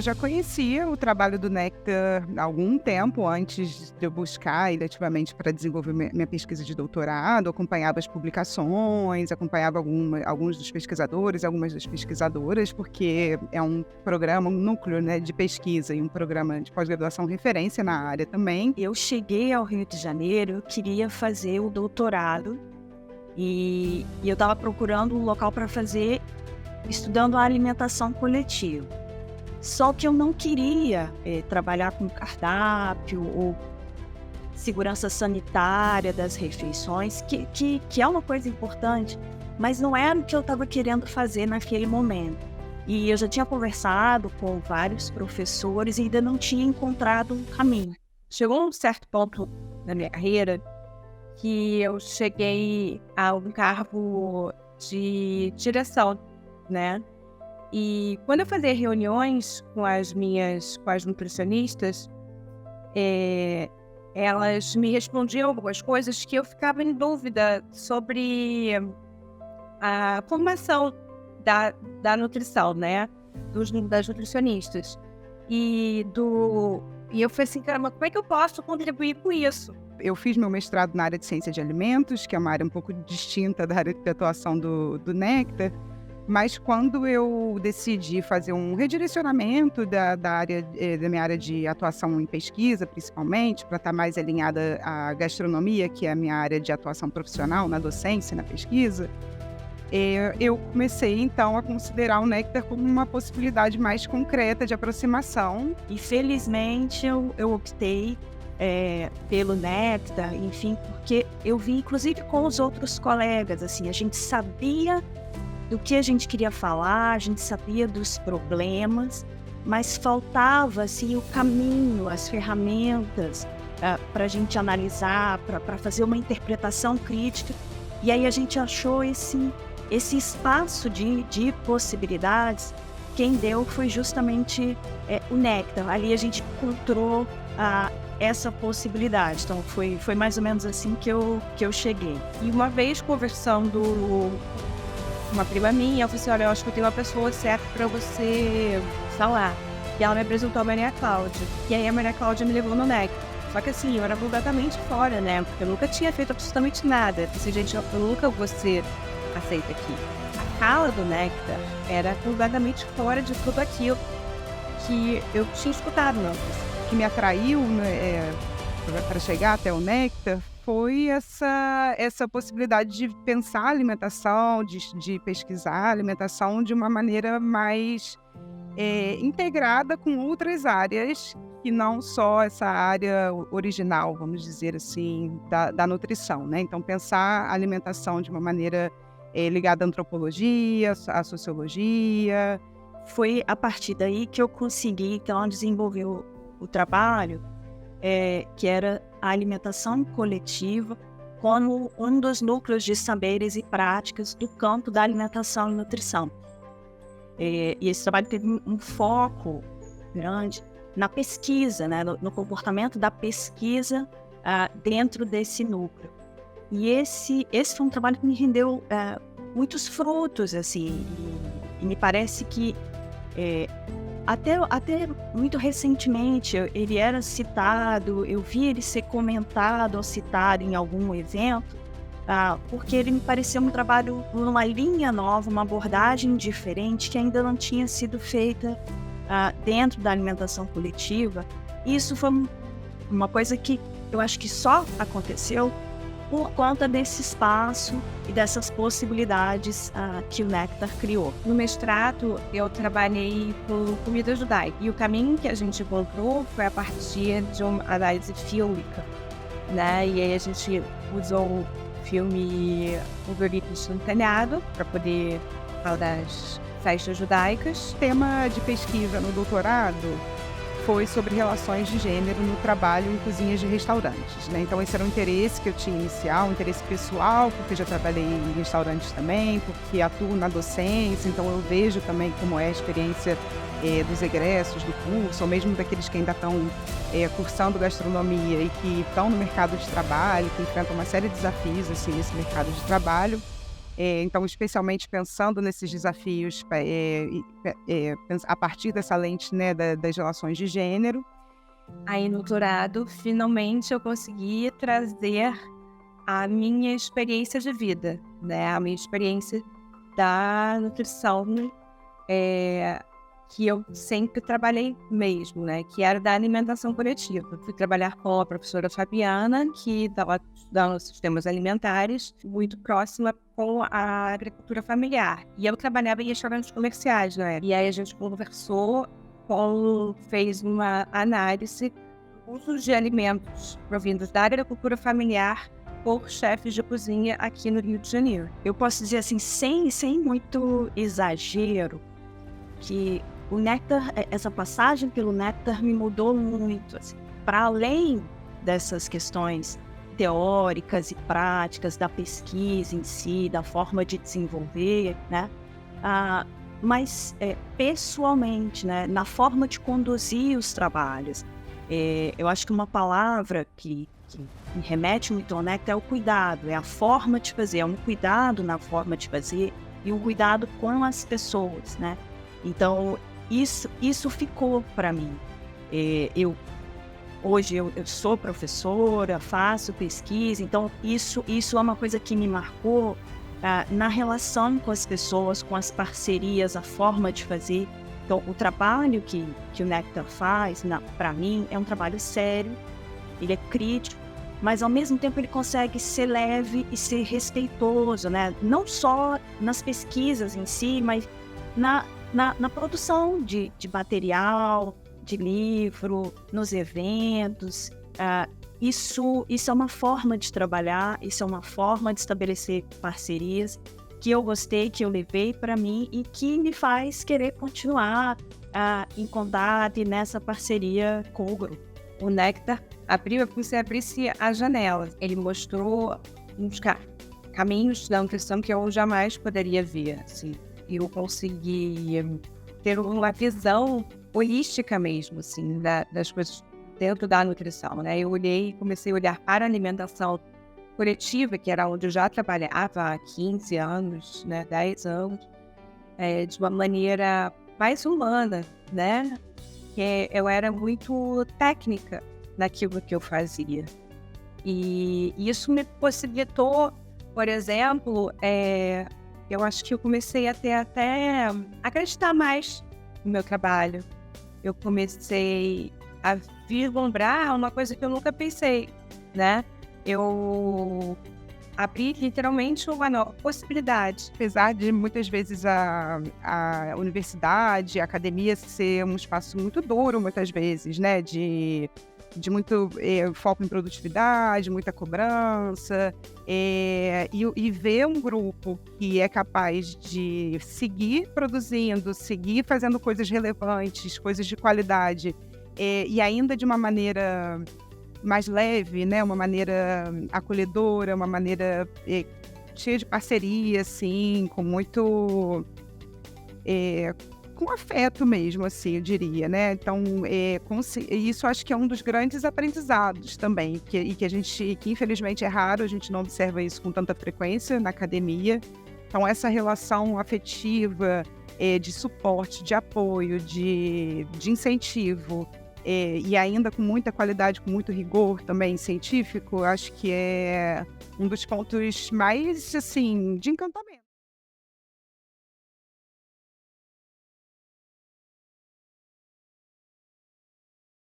já conhecia o trabalho do Nectar há algum tempo antes de eu buscar ele ativamente para desenvolver minha pesquisa de doutorado, acompanhava as publicações, acompanhava alguns dos pesquisadores, algumas das pesquisadoras, porque é um programa, um núcleo, né, de pesquisa e um programa de pós-graduação referência na área também. Eu cheguei ao Rio de Janeiro, eu queria fazer o doutorado e eu estava procurando um local para fazer, estudando a alimentação coletiva. Só que eu não queria trabalhar com cardápio ou segurança sanitária das refeições, que é uma coisa importante, mas não era o que eu estava querendo fazer naquele momento. E eu já tinha conversado com vários professores e ainda não tinha encontrado um caminho. Chegou um certo ponto na minha carreira que eu cheguei a um cargo de direção, né? E quando eu fazia reuniões com as nutricionistas, elas me respondiam algumas coisas que eu ficava em dúvida sobre a formação da nutrição, né? Das nutricionistas. E eu falei assim, caramba, como é que eu posso contribuir com isso? Eu fiz meu mestrado na área de ciência de alimentos, que é uma área um pouco distinta da área de atuação do Nectar, mas quando eu decidi fazer um redirecionamento da minha área de atuação em pesquisa, principalmente, para estar mais alinhada à gastronomia, que é a minha área de atuação profissional na docência e na pesquisa, eu comecei, então, a considerar o Nectar como uma possibilidade mais concreta de aproximação. E, felizmente, eu optei pelo Nectar, enfim, porque eu vi, inclusive, com os outros colegas, assim, a gente sabia do que a gente queria falar, a gente sabia dos problemas, mas faltava, assim, o caminho, as ferramentas para a gente analisar, para fazer uma interpretação crítica. E aí a gente achou esse espaço de possibilidades. Quem deu foi justamente o Nectar. Ali a gente encontrou essa possibilidade. Então foi mais ou menos assim que eu cheguei. E uma vez conversando com uma prima minha, eu falei assim, olha, eu acho que eu tenho uma pessoa certa para você falar. E ela me apresentou a Maria Cláudia. E aí a Maria Cláudia me levou no Nectar. Só que assim, eu era completamente fora, né? Porque eu nunca tinha feito absolutamente nada. Eu disse, gente, eu nunca vou ser aceita aqui. A fala do Nectar era completamente fora de tudo aquilo que eu tinha escutado antes. O que me atraiu, né, para chegar até o Nectar foi essa possibilidade de pensar a alimentação, de pesquisar a alimentação de uma maneira mais integrada com outras áreas, e não só essa área original, vamos dizer assim, da nutrição, né? Então, pensar a alimentação de uma maneira ligada à antropologia, à sociologia. Foi a partir daí que eu consegui, então, desenvolver o trabalho, que era a alimentação coletiva, como um dos núcleos de saberes e práticas do campo da alimentação e nutrição. E esse trabalho teve um foco grande na pesquisa, né, no comportamento da pesquisa dentro desse núcleo. E esse foi um trabalho que me rendeu muitos frutos, assim, e me parece que até muito recentemente ele era citado, eu vi ele ser comentado ou citado em algum evento, porque ele me pareceu um trabalho numa linha nova, uma abordagem diferente que ainda não tinha sido feita dentro da alimentação coletiva. E isso foi uma coisa que eu acho que só aconteceu por conta desse espaço e dessas possibilidades que o Nectar criou. No mestrado, eu trabalhei com comida judaica, e o caminho que a gente encontrou foi a partir de uma análise fílmica, né? E aí a gente usou o filme O Verito Instantaneado para poder falar das festas judaicas. O tema de pesquisa no doutorado foi sobre relações de gênero no trabalho em cozinhas de restaurantes, né? Então esse era um interesse que eu tinha inicial, um interesse pessoal, porque eu já trabalhei em restaurantes também, porque atuo na docência, então eu vejo também como é a experiência dos egressos do curso, ou mesmo daqueles que ainda estão cursando gastronomia e que estão no mercado de trabalho, que enfrentam uma série de desafios assim, nesse mercado de trabalho. Então, especialmente pensando nesses desafios a partir dessa lente, né, das relações de gênero. Aí no doutorado, finalmente eu consegui trazer a minha experiência de vida, né? A minha experiência da nutrição, que eu sempre trabalhei mesmo, né? Que era da alimentação coletiva. Fui trabalhar com a professora Fabiana, que estava estudando sistemas alimentares, muito próxima com a agricultura familiar. E eu trabalhava em restaurantes comerciais, né? E aí a gente conversou, fez uma análise do uso de alimentos provindos da agricultura familiar por chefes de cozinha aqui no Rio de Janeiro. Eu posso dizer assim, sem muito exagero, que o Néctar, essa passagem pelo Néctar me mudou muito. Assim, para além dessas questões teóricas e práticas da pesquisa em si, da forma de desenvolver, né? Mas pessoalmente, né? Na forma de conduzir os trabalhos. Eu acho que uma palavra que me remete muito ao Néctar é o cuidado, é a forma de fazer, é um cuidado na forma de fazer e um cuidado com as pessoas, né? Então, isso ficou para mim. Hoje eu sou professora, faço pesquisa, então isso é uma coisa que me marcou na relação com as pessoas, com as parcerias, a forma de fazer. Então, o trabalho que o Néctar faz, para mim, é um trabalho sério, ele é crítico, mas ao mesmo tempo ele consegue ser leve e ser respeitoso, né? Não só nas pesquisas em si, mas na produção de material, de livro, nos eventos. Isso é uma forma de trabalhar, isso é uma forma de estabelecer parcerias que eu gostei, que eu levei para mim e que me faz querer continuar em contato e nessa parceria com o grupo. O Néctar abriu você abrisse a janela. Ele mostrou uns caminhos da nutrição que eu jamais poderia ver, assim. Eu consegui ter uma visão holística mesmo, assim, das coisas dentro da nutrição, né? Eu olhei e comecei a olhar para a alimentação coletiva, que era onde eu já trabalhava há 15 anos, né, 10 anos, de uma maneira mais humana, né? Que eu era muito técnica naquilo que eu fazia. E isso me possibilitou, por exemplo, eu acho que eu comecei a ter até acreditar mais no meu trabalho. Eu comecei a vislumbrar uma coisa que eu nunca pensei, né? Eu abri literalmente uma nova possibilidade. Apesar de muitas vezes a universidade, a academia ser um espaço muito duro, muitas vezes, né? De muito foco em produtividade, muita cobrança, e ver um grupo que é capaz de seguir produzindo, seguir fazendo coisas relevantes, coisas de qualidade, e ainda de uma maneira mais leve, né? Uma maneira acolhedora, uma maneira cheia de parceria, assim, com muito... com afeto mesmo, assim, eu diria, né? Então, isso acho que é um dos grandes aprendizados também, que infelizmente é raro, a gente não observa isso com tanta frequência na academia. Então, essa relação afetiva, de suporte, de apoio, de incentivo, e ainda com muita qualidade, com muito rigor também científico, acho que é um dos pontos mais, assim, de encantamento.